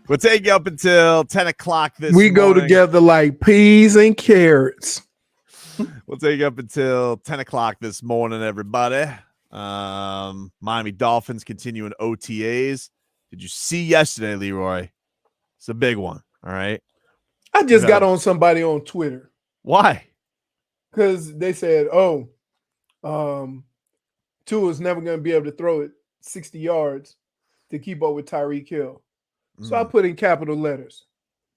We'll take you up until 10 o'clock this We morning. go together like peas and carrots. We'll take you up until 10 o'clock this morning, everybody. Miami Dolphins continuing OTAs. Did you see yesterday, Leroy? It's a big one, all right? I just got on somebody on Twitter. Why? Because they said, Tua's never going to be able to throw it 60 yards to keep up with Tyreek Hill. So I put in capital letters.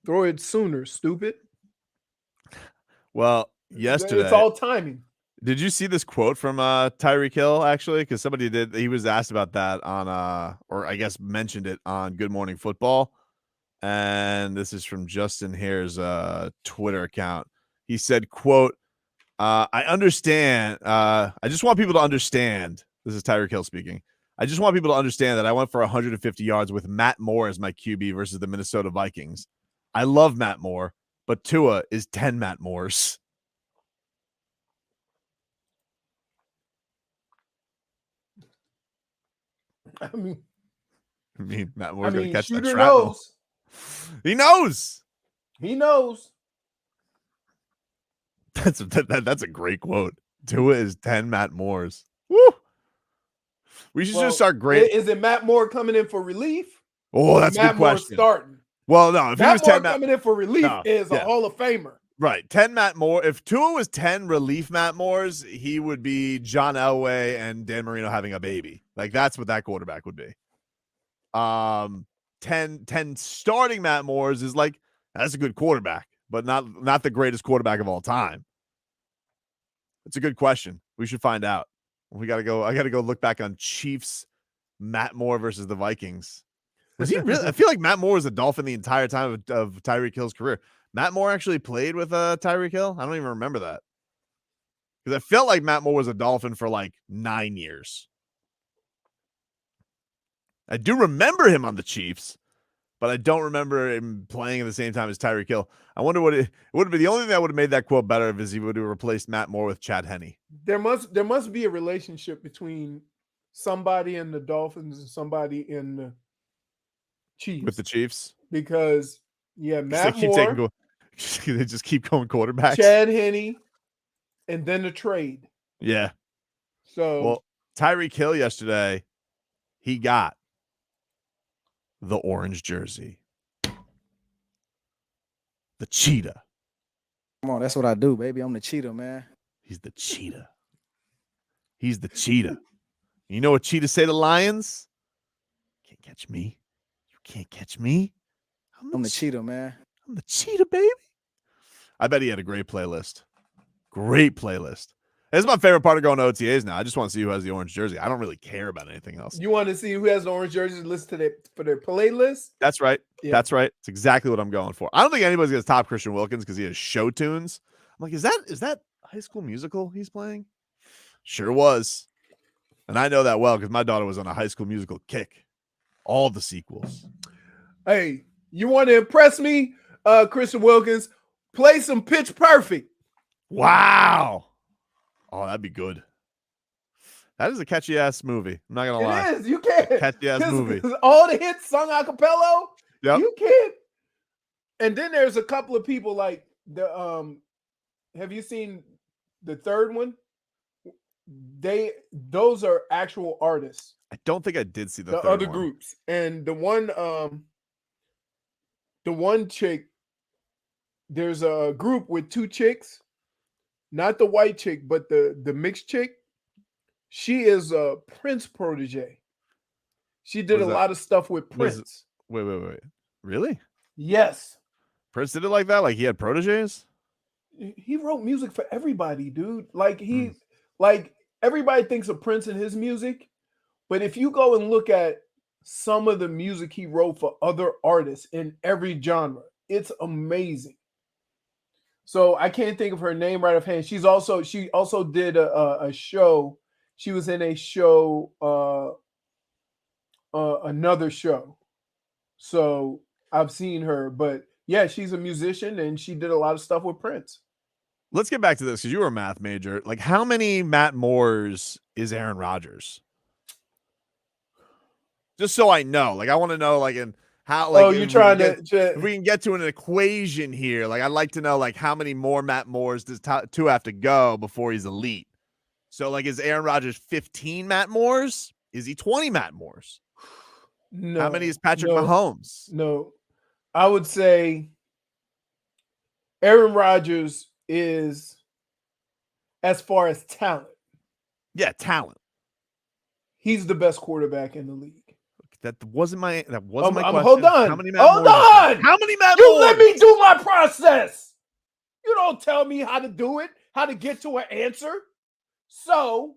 Throw it sooner, stupid. Well, yesterday. It's all timing. Did you see this quote from Tyreek Hill, actually? Because somebody did. He was asked about that on, or I guess mentioned it on Good Morning Football. And this is from Justin Hare's Twitter account. He said, quote, I understand. I just want people to understand. This is Tyreek Hill speaking. I just want people to understand that I went for 150 yards with Matt Moore as my QB versus the Minnesota Vikings. I love Matt Moore, but Tua is 10 Matt Moores. I mean Matt Moore's going to catch that Shooter shrapnel. knows. He knows. He knows. That's a great quote. Tua is 10 Matt Moores. Woo! We should just start great. Is it Matt Moore coming in for relief? Oh, that's a good question. Matt Moore starting. Well, no, if Matt he was Moore 10 coming in for relief is a Hall of Famer. Right. 10 Matt Moore. If Tua was 10 relief Matt Moores, he would be John Elway and Dan Marino having a baby. Like, that's what that quarterback would be. 10 starting Matt Moores is like, that's a good quarterback, but not the greatest quarterback of all time. It's a good question. We should find out. I got to go look back on Chiefs Matt Moore versus the Vikings. Was he really? I feel like Matt Moore was a Dolphin the entire time of Tyreek Hill's career. Matt Moore actually played with Tyreek Hill. I don't even remember that, because I felt like Matt Moore was a Dolphin for like 9 years. I do remember him on the Chiefs, but I don't remember him playing at the same time as Tyreek Hill. I wonder what it would have been. The only thing that would have made that quote better is he would have replaced Matt Moore with Chad Henne. There must be a relationship between somebody in the Dolphins and somebody in the Chiefs. With the Chiefs? Because, Matt Moore. They just keep going quarterbacks. Chad Henne, and then the trade. Yeah. So, Tyreek Hill yesterday, he got the orange jersey. The cheetah. Come on, that's what I do, baby. I'm the cheetah, man. He's the cheetah. He's the cheetah. You know what cheetahs say to lions? Can't catch me. You can't catch me. I'm the cheetah, man. I'm the cheetah, baby. I bet he had a great playlist. Great playlist. This is my favorite part of going to OTAs now. I just want to see who has the orange jersey. I don't really care about anything else. You want to see who has the orange jersey list for their playlist? That's right. Yeah. That's right. It's exactly what I'm going for. I don't think anybody's going to top Christian Wilkins because he has show tunes. I'm like, is that High School Musical he's playing? Sure was. And I know that well because my daughter was on a High School Musical kick. All the sequels. Hey, you want to impress me, Christian Wilkins? Play some Pitch Perfect. Wow. Oh, that'd be good. That is a catchy ass movie. I'm not gonna lie. It is. You can't. Catchy ass movie. All the hits sung a cappella. Yep. You can't. And then there's a couple of people like the have you seen the third one? Those are actual artists. I don't think I did see the third other one. groups. And the one chick, there's a group with two chicks, not the white chick, but the mixed chick. She is a Prince protege. She did a lot of stuff with Prince. Wait. Really? Yes. Prince did it like that? Like he had proteges? He wrote music for everybody, dude. Like like everybody thinks of Prince and his music, but if you go and look at some of the music he wrote for other artists in every genre, it's amazing. So I can't think of her name right offhand. She also did a show. She was in a show, another show. So I've seen her, but yeah, she's a musician and she did a lot of stuff with Prince. Let's get back to this because you were a math major. Like, how many Matt Moores is Aaron Rodgers? Just so I know. Like, I want to know, like, in how like you're if we trying can to. if we can get to an equation here, like I'd like to know like how many more Matt Moores does Tua have to go before he's elite? So like is Aaron Rodgers 15 Matt Moores? Is he 20 Matt Moores? No. How many is Patrick no, Mahomes? No. I would say Aaron Rodgers is, as far as talent, Yeah, talent. he's the best quarterback in the league. That wasn't my question. Hold on. How many Matt Hold Moores? on. How many Matt You Moores? let me do my process. You don't tell me how to do it, how to get to an answer. So,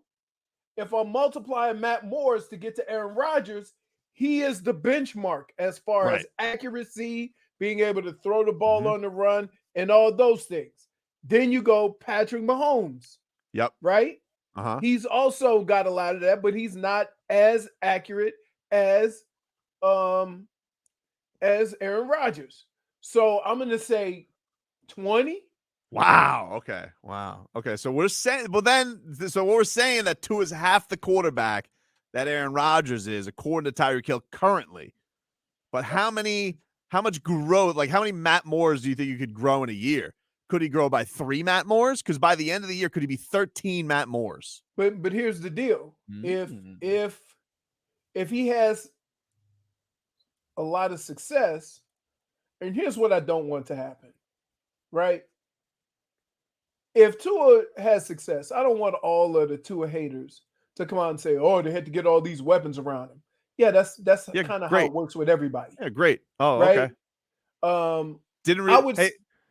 if I'm multiplying Matt Moores to get to Aaron Rodgers, he is the benchmark as far as accuracy, being able to throw the ball on the run, and all those things. Then you go Patrick Mahomes. Yep. Right? He's also got a lot of that, but he's not as accurate as Aaron Rodgers. So I'm going to say 20. Wow. Okay. Wow. Okay. So we're saying, well, then, so we're saying that Tua is half the quarterback that Aaron Rodgers is, according to Tyreek Hill currently. But how much growth, like how many Matt Moores do you think you could grow in a year? Could he grow by 3 Matt Moores? Because by the end of the year, could he be 13 Matt Moores? But here's the deal. If he has a lot of success, and here's what I don't want to happen, right? If Tua has success, I don't want all of the Tua haters to come out and say, "Oh, they had to get all these weapons around him." Yeah, that's kind of how it works with everybody. Yeah, great. Oh, right? Okay.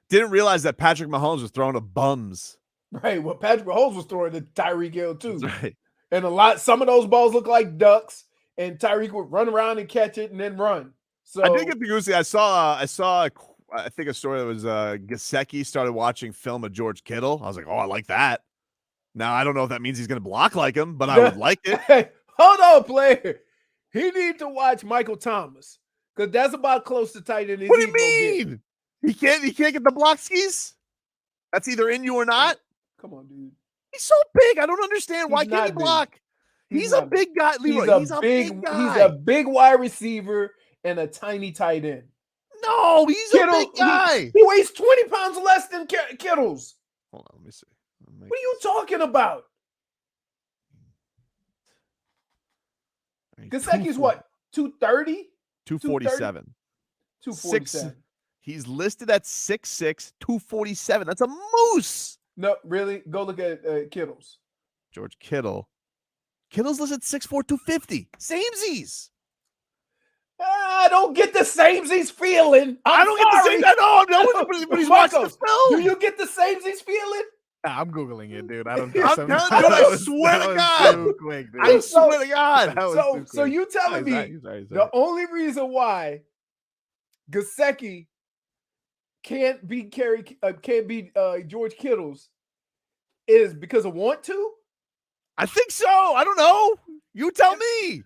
Didn't realize that Patrick Mahomes was throwing to bums. Right. Well, Patrick Mahomes was throwing to Tyreek Hill too. That's right. And some of those balls look like ducks, and Tyreek would run around and catch it and then run. So I did get the goosey. I saw I think a story that was Gesicki started watching film of George Kittle. I was like, oh, I like that. Now I don't know if that means he's going to block like him, but I would like it. Hey, hold on, player. He needs to watch Michael Thomas because that's about close to tight end. What do you mean? He can't get the block skis? That's either in you or not. Come on, dude. He's so big. I don't understand. Why can't he block? He's a big guy, Leroy. He's a big guy. He's a big wide receiver and a tiny tight end. No, he's a big guy. He weighs 20 pounds less than Kittles. Hold on, let me see. What are you talking about? Gesicki's what? 230? 247. 247. He's listed at 6'6", 247. That's a moose. No, really? Go look at Kittles. George Kittle. Kittle's listed 6'4", 250. Samesies. I don't get the samesies feeling. I don't get the same. No, but he's watching the film. Do you get the samesies feeling? I'm Googling it, dude. I don't I swear to God. I swear to God. So you telling me the only reason why Gesicki can't beat George Kittle's is because of want to? I think so. I don't know. You tell me.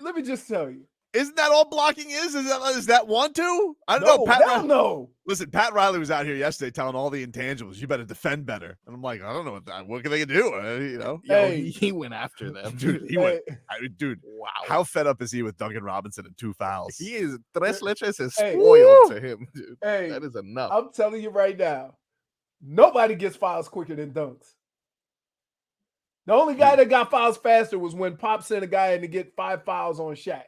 Let me just tell you. Isn't that all blocking is? Is that want to? I don't know. No. Listen, Pat Riley was out here yesterday telling all the intangibles, you better defend better. And I'm like, I don't know what can they do? He went after them. Dude, dude, wow. How fed up is he with Duncan Robinson and 2 fouls? He is tres leches is spoiled to him, dude. Hey, that is enough. I'm telling you right now, nobody gets fouls quicker than Dunks. The only guy that got fouls faster was when Pop sent a guy in to get 5 fouls on Shaq.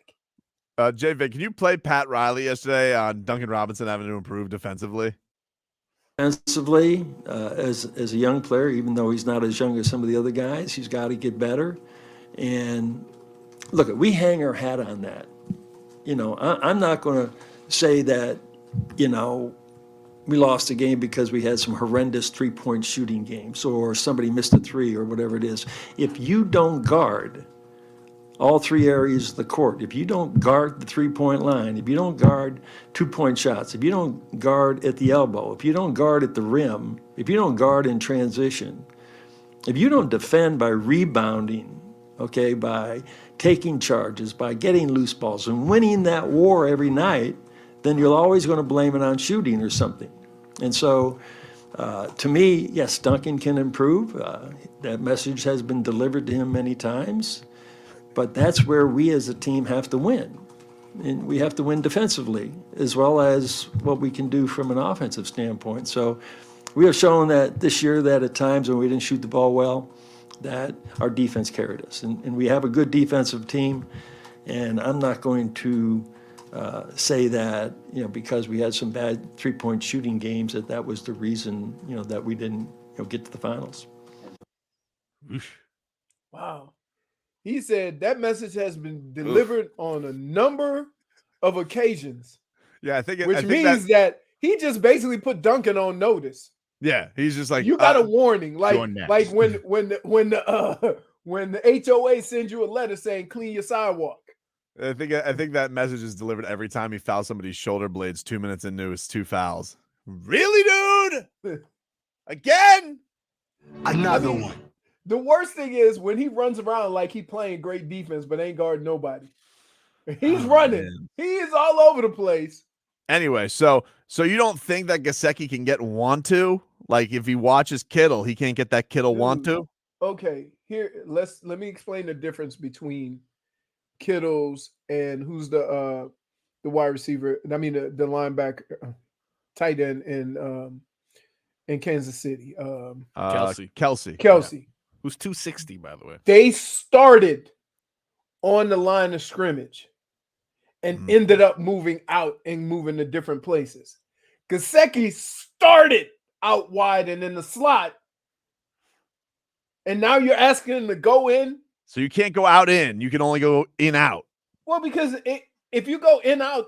J-Vic, can you play Pat Riley yesterday on Duncan Robinson having to improve defensively? Defensively, as a young player, even though he's not as young as some of the other guys, he's got to get better. And look, we hang our hat on that. I'm not going to say that, we lost a game because we had some horrendous three-point shooting games or somebody missed a three or whatever it is. If you don't guard all 3 areas of the court, if you don't guard the three-point line, if you don't guard two-point shots, if you don't guard at the elbow, if you don't guard at the rim, if you don't guard in transition, if you don't defend by rebounding, okay, by taking charges, by getting loose balls and winning that war every night, then you're always going to blame it on shooting or something. And so, to me, yes, Duncan can improve. That message has been delivered to him many times. But that's where we as a team have to win. And we have to win defensively as well as what we can do from an offensive standpoint. So we have shown that this year that at times when we didn't shoot the ball well, that our defense carried us. And we have a good defensive team. And I'm not going to say that, because we had some bad three-point shooting games, that was the reason, that we didn't get to the finals. Wow. He said that message has been delivered on a number of occasions. Yeah, I think which means that he just basically put Duncan on notice. Yeah, he's just like, you got a warning, like when the HOA sends you a letter saying clean your sidewalk. I think that message is delivered every time he fouls somebody's shoulder blades 2 minutes into his 2 fouls. Really, dude? Again? Another one. The worst thing is when he runs around like he playing great defense, but ain't guarding nobody. He's running. Man. He is all over the place. Anyway, so you don't think that Gesicki can get want to? Like if he watches Kittle, he can't get that Kittle want to? Okay, here let me explain the difference between Kittle's and who's the wide receiver. I mean the linebacker, tight end in Kansas City. Kelsey. Who's 260, by the way. They started on the line of scrimmage and ended up moving out and moving to different places. Gesicki started out wide and in the slot, and now you're asking him to go in. So you can't go out in. You can only go in out. Well, because if you go in out,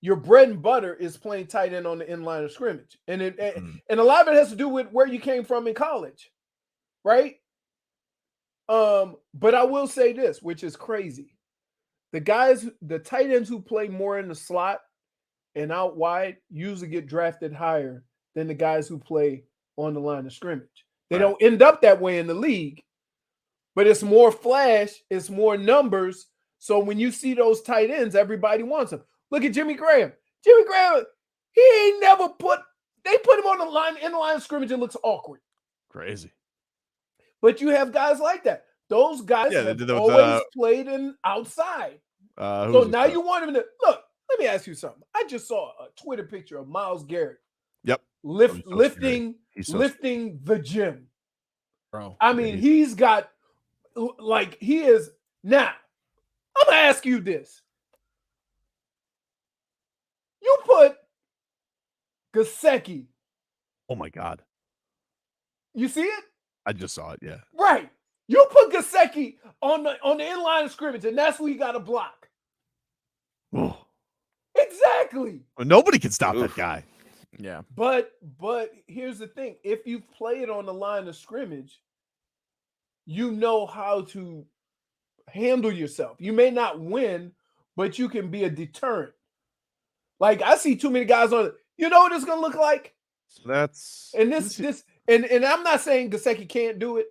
your bread and butter is playing tight end on the in line of scrimmage. And and a lot of it has to do with where you came from in college, right? But I will say this, which is crazy. The tight ends who play more in the slot and out wide usually get drafted higher than the guys who play on the line of scrimmage. They don't end up that way in the league, but it's more flash, it's more numbers. So when you see those tight ends, everybody wants them. Look at Jimmy Graham. Jimmy Graham, he ain't never they put him on the line, in the line of scrimmage, it looks awkward. Crazy. But you have guys like that. Those guys have always played in outside. So now you want him to look. Let me ask you something. I just saw a Twitter picture of Myles Garrett. Yep. Lifting the gym. Bro. I mean, he's got he is now. I'm gonna ask you this. You put Gesicki. Oh my God. You see it? I just saw it, yeah. Right. You put Gesicki on the in-line of scrimmage, and that's where you got to block. Oh. Exactly. Well, nobody can stop that guy. Yeah. But here's the thing. If you've played on the line of scrimmage, you know how to handle yourself. You may not win, but you can be a deterrent. Like I see too many guys on it. You know what it's gonna look like? And I'm not saying Gesicki can't do it,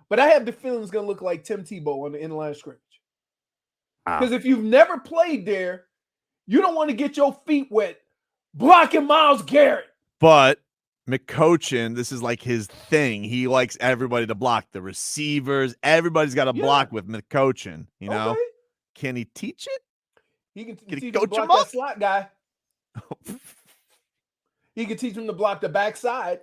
but I have the feeling it's gonna look like Tim Tebow on the in-line scrimmage. Because if you've never played there, you don't want to get your feet wet blocking Myles Garrett. But McCochin, this is like his thing. He likes everybody to block the receivers. Everybody's got to block with McCochin. You know, can he teach it? He can teach him to block that slot guy. He can teach him to block the backside.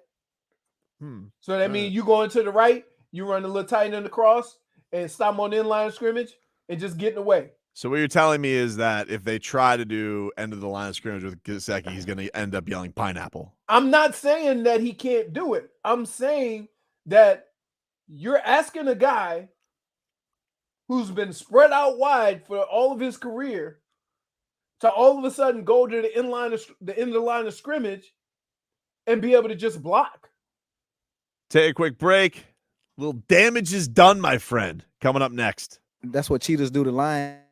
So that means you go into the right, you run a little tight in the cross, and stop him on the in-line of scrimmage and just get in the way. So what you're telling me is that if they try to do end of the line of scrimmage with Gesicki, he's going to end up yelling pineapple. I'm not saying that he can't do it. I'm saying that you're asking a guy who's been spread out wide for all of his career to all of a sudden go to the end of the line of scrimmage and be able to just block. Take a quick break. A little damage is done, my friend. Coming up next. That's what cheaters do to lions.